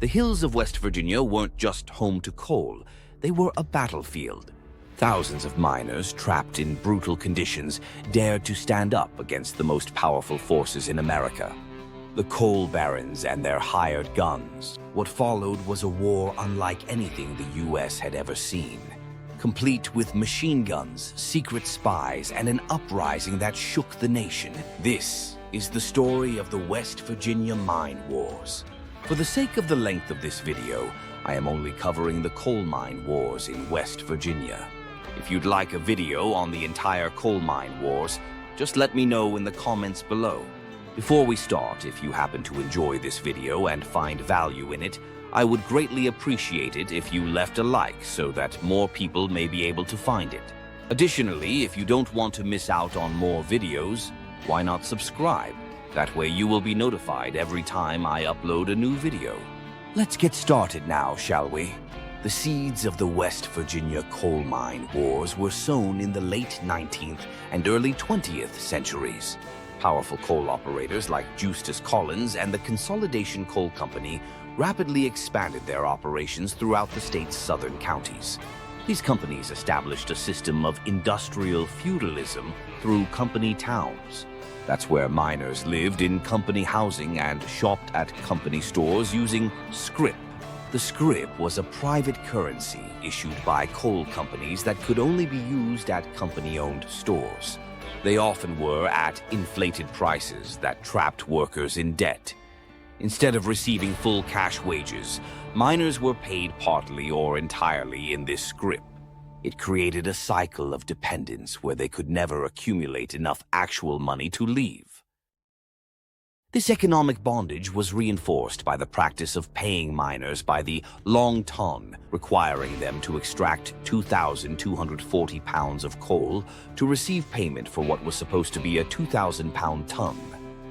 The hills of West Virginia weren't just home to coal, they were a battlefield. Thousands of miners, trapped in brutal conditions, dared to stand up against the most powerful forces in America, the coal barons and their hired guns. What followed was a war unlike anything the U.S. had ever seen, complete with machine guns, secret spies, and an uprising that shook the nation. This is the story of the West Virginia Mine Wars. For the sake of the length of this video, I am only covering the coal mine wars in West Virginia. If you'd like a video on the entire coal mine wars, just let me know in the comments below. Before we start, if you happen to enjoy this video and find value in it, I would greatly appreciate it if you left a like so that more people may be able to find it. Additionally, if you don't want to miss out on more videos, why not subscribe? That way you will be notified every time I upload a new video. Let's get started now, shall we? The seeds of the West Virginia coal mine wars were sown in the late 19th and early 20th centuries. Powerful coal operators like Justus Collins and the Consolidation Coal Company rapidly expanded their operations throughout the state's southern counties. These companies established a system of industrial feudalism through company towns. That's where miners lived in company housing and shopped at company stores using scrip. The scrip was a private currency issued by coal companies that could only be used at company-owned stores. They often were at inflated prices that trapped workers in debt. Instead of receiving full cash wages, miners were paid partly or entirely in this scrip. It created a cycle of dependence where they could never accumulate enough actual money to leave. This economic bondage was reinforced by the practice of paying miners by the long ton, requiring them to extract 2,240 pounds of coal to receive payment for what was supposed to be a 2,000-pound ton,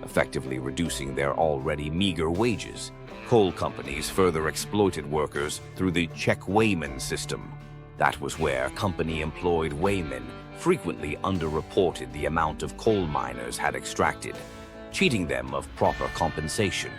effectively reducing their already meager wages. Coal companies further exploited workers through the check-weighman system. That was where company-employed weighmen frequently underreported the amount of coal miners had extracted, cheating them of proper compensation.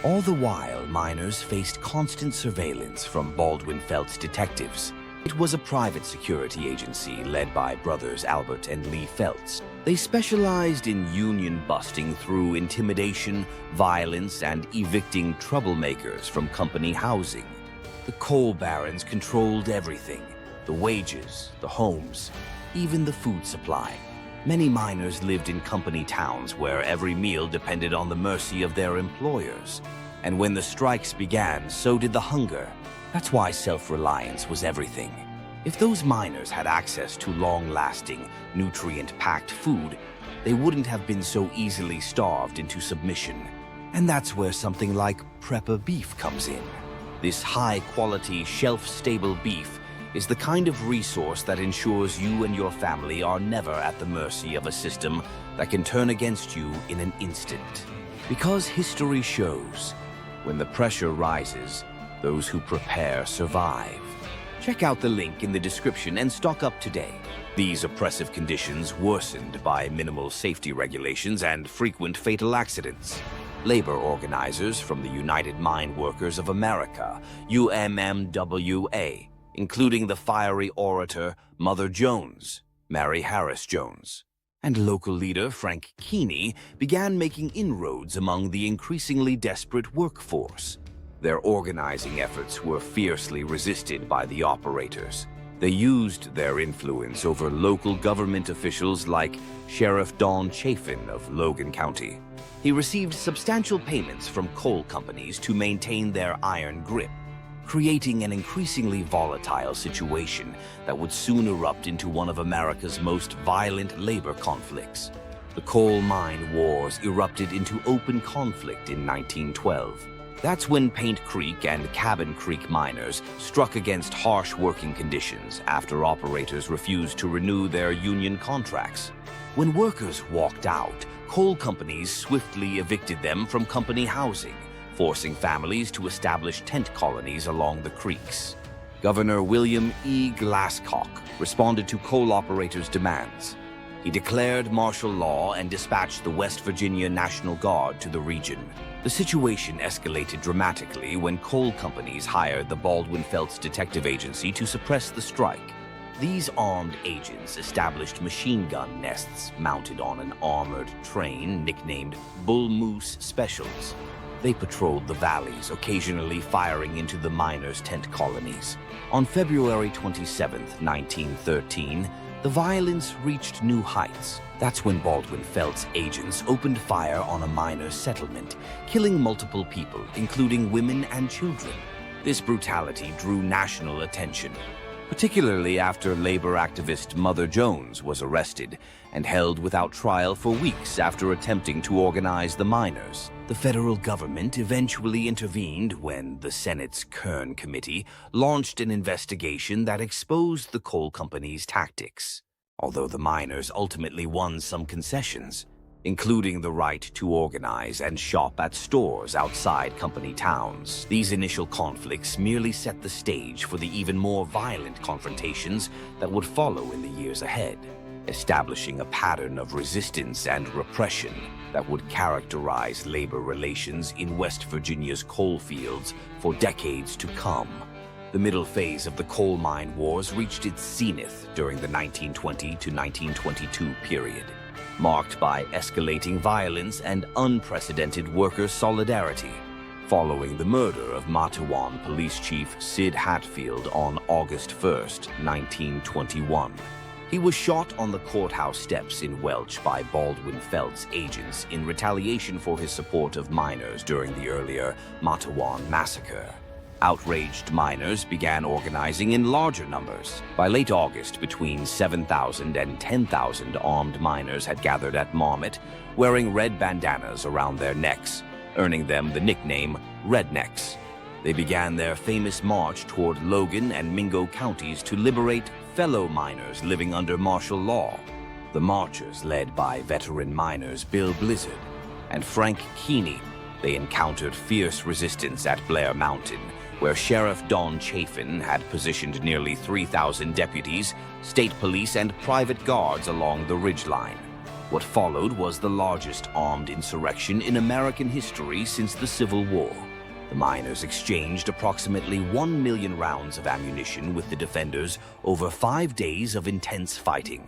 All the while, miners faced constant surveillance from Baldwin Felts detectives. It was a private security agency led by brothers Albert and Lee Felts. They specialized in union busting through intimidation, violence, and evicting troublemakers from company housing. The coal barons controlled everything: the wages, the homes, even the food supply. Many miners lived in company towns where every meal depended on the mercy of their employers. And when the strikes began, so did the hunger. That's why self-reliance was everything. If those miners had access to long-lasting, nutrient-packed food, they wouldn't have been so easily starved into submission. And that's where something like Prepper beef comes in. This high-quality, shelf-stable beef is the kind of resource that ensures you and your family are never at the mercy of a system that can turn against you in an instant. Because history shows, when the pressure rises, those who prepare survive. Check out the link in the description and stock up today. These oppressive conditions worsened by minimal safety regulations and frequent fatal accidents. Labor organizers from the United Mine Workers of America, UMMWA, including the fiery orator Mother Jones, Mary Harris Jones, and local leader Frank Keeney, began making inroads among the increasingly desperate workforce. Their organizing efforts were fiercely resisted by the operators. They used their influence over local government officials like Sheriff Don Chafin of Logan County. He received substantial payments from coal companies to maintain their iron grip, creating an increasingly volatile situation that would soon erupt into one of America's most violent labor conflicts. The coal mine wars erupted into open conflict in 1912. That's when Paint Creek and Cabin Creek miners struck against harsh working conditions after operators refused to renew their union contracts. When workers walked out, coal companies swiftly evicted them from company housing, forcing families to establish tent colonies along the creeks. Governor William E. Glasscock responded to coal operators' demands. He declared martial law and dispatched the West Virginia National Guard to the region. The situation escalated dramatically when coal companies hired the Baldwin-Felts Detective Agency to suppress the strike. These armed agents established machine gun nests mounted on an armored train nicknamed Bull Moose Specials. They patrolled the valleys, occasionally firing into the miners' tent colonies. On February 27, 1913, the violence reached new heights. That's when Baldwin-Felts agents opened fire on a miners' settlement, killing multiple people, including women and children. This brutality drew national attention, particularly after labor activist Mother Jones was arrested and held without trial for weeks after attempting to organize the miners. The federal government eventually intervened when the Senate's Kern Committee launched an investigation that exposed the coal company's tactics. Although the miners ultimately won some concessions, including the right to organize and shop at stores outside company towns, these initial conflicts merely set the stage for the even more violent confrontations that would follow in the years ahead, establishing a pattern of resistance and repression that would characterize labor relations in West Virginia's coal fields for decades to come. The middle phase of the coal mine wars reached its zenith during the 1920 to 1922 period, marked by escalating violence and unprecedented worker solidarity, following the murder of Matewan Police Chief Sid Hatfield on August 1, 1921. He was shot on the courthouse steps in Welch by Baldwin-Felts agents in retaliation for his support of miners during the earlier Matewan massacre. Outraged miners began organizing in larger numbers. By late August, between 7,000 and 10,000 armed miners had gathered at Marmot, wearing red bandanas around their necks, earning them the nickname Rednecks. They began their famous march toward Logan and Mingo counties to liberate fellow miners living under martial law. The marchers, led by veteran miners Bill Blizzard and Frank Keeney, they encountered fierce resistance at Blair Mountain, where Sheriff Don Chafin had positioned nearly 3,000 deputies, state police, and private guards along the ridgeline. What followed was the largest armed insurrection in American history since the Civil War. The miners exchanged approximately 1 million rounds of ammunition with the defenders over 5 days of intense fighting.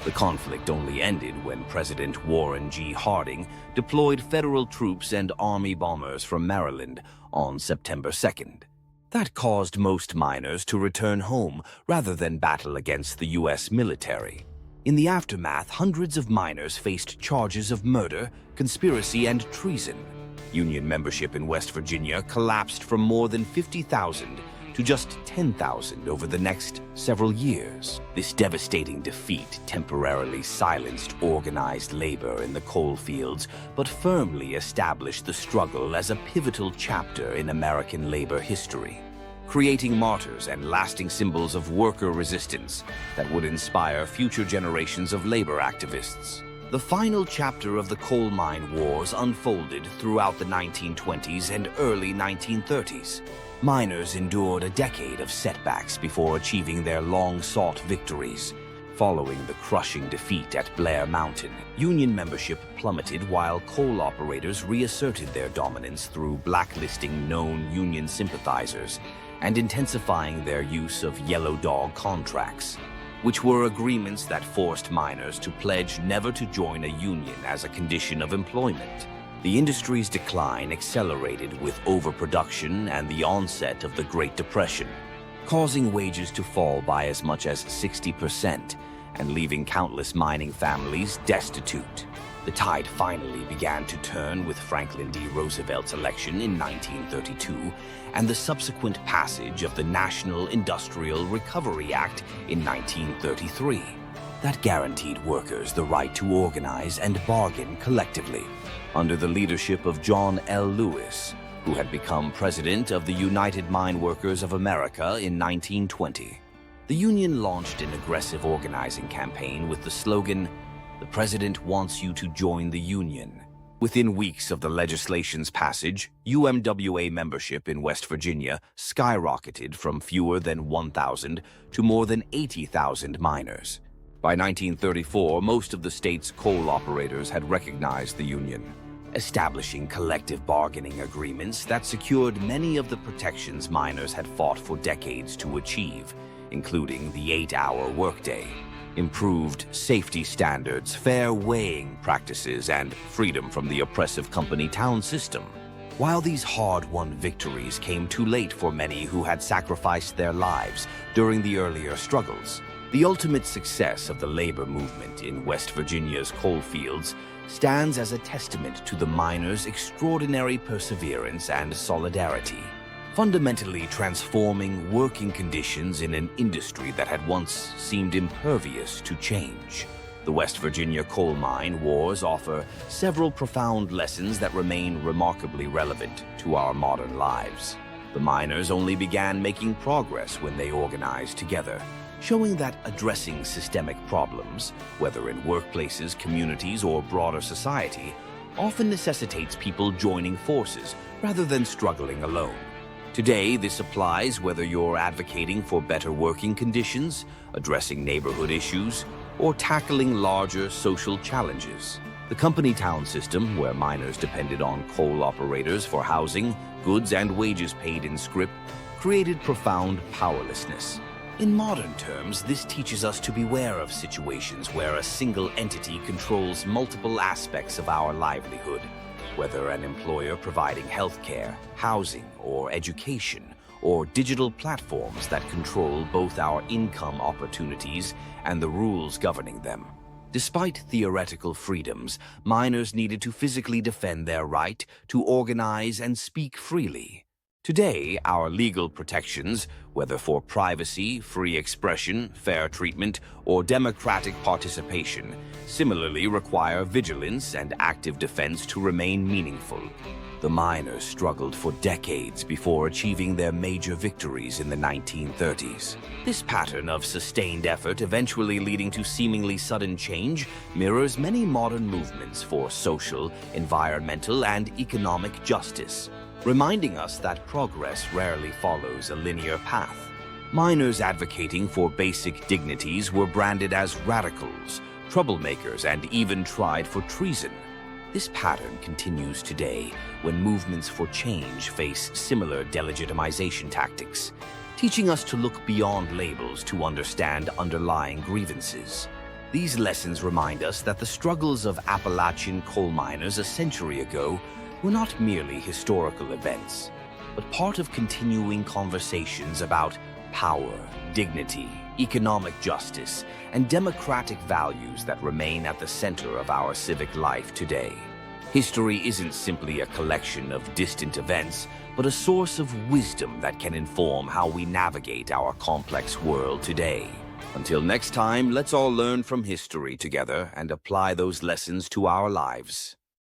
The conflict only ended when President Warren G. Harding deployed federal troops and Army bombers from Maryland on September 2nd. That caused most miners to return home rather than battle against the U.S. military. In the aftermath, hundreds of miners faced charges of murder, conspiracy, and treason. Union membership in West Virginia collapsed from more than 50,000 to just 10,000 over the next several years. This devastating defeat temporarily silenced organized labor in the coal fields, but firmly established the struggle as a pivotal chapter in American labor history, creating martyrs and lasting symbols of worker resistance that would inspire future generations of labor activists. The final chapter of the coal mine wars unfolded throughout the 1920s and early 1930s. Miners endured a decade of setbacks before achieving their long-sought victories. Following the crushing defeat at Blair Mountain, Union membership plummeted while coal operators reasserted their dominance through blacklisting known Union sympathizers and intensifying their use of Yellow Dog contracts, which were agreements that forced miners to pledge never to join a union as a condition of employment. The industry's decline accelerated with overproduction and the onset of the Great Depression, causing wages to fall by as much as 60% and leaving countless mining families destitute. The tide finally began to turn with Franklin D. Roosevelt's election in 1932 and the subsequent passage of the National Industrial Recovery Act in 1933. That guaranteed workers the right to organize and bargain collectively. Under the leadership of John L. Lewis, who had become president of the United Mine Workers of America in 1920. The union launched an aggressive organizing campaign with the slogan, "The President wants you to join the union." Within weeks of the legislation's passage, UMWA membership in West Virginia skyrocketed from fewer than 1,000 to more than 80,000 miners. By 1934, most of the state's coal operators had recognized the union, establishing collective bargaining agreements that secured many of the protections miners had fought for decades to achieve, including the 8-hour workday, improved safety standards, fair weighing practices, and freedom from the oppressive company-town system. While these hard-won victories came too late for many who had sacrificed their lives during the earlier struggles, the ultimate success of the labor movement in West Virginia's coal fields stands as a testament to the miners' extraordinary perseverance and solidarity, fundamentally transforming working conditions in an industry that had once seemed impervious to change. The West Virginia coal mine wars offer several profound lessons that remain remarkably relevant to our modern lives. The miners only began making progress when they organized together, showing that addressing systemic problems, whether in workplaces, communities, or broader society, often necessitates people joining forces rather than struggling alone. Today, this applies whether you're advocating for better working conditions, addressing neighborhood issues, or tackling larger social challenges. The company-town system, where miners depended on coal operators for housing, goods, and wages paid in scrip, created profound powerlessness. In modern terms, this teaches us to beware of situations where a single entity controls multiple aspects of our livelihood, whether an employer providing healthcare, housing, or education, or digital platforms that control both our income opportunities and the rules governing them. Despite theoretical freedoms, miners needed to physically defend their right to organize and speak freely. Today, our legal protections, whether for privacy, free expression, fair treatment, or democratic participation, similarly require vigilance and active defense to remain meaningful. The miners struggled for decades before achieving their major victories in the 1930s. This pattern of sustained effort, eventually leading to seemingly sudden change, mirrors many modern movements for social, environmental, and economic justice, reminding us that progress rarely follows a linear path. Miners advocating for basic dignities were branded as radicals, troublemakers, and even tried for treason. This pattern continues today when movements for change face similar delegitimization tactics, teaching us to look beyond labels to understand underlying grievances. These lessons remind us that the struggles of Appalachian coal miners a century ago were not merely historical events, but part of continuing conversations about power, dignity, economic justice, and democratic values that remain at the center of our civic life today. History isn't simply a collection of distant events, but a source of wisdom that can inform how we navigate our complex world today. Until next time, let's all learn from history together and apply those lessons to our lives.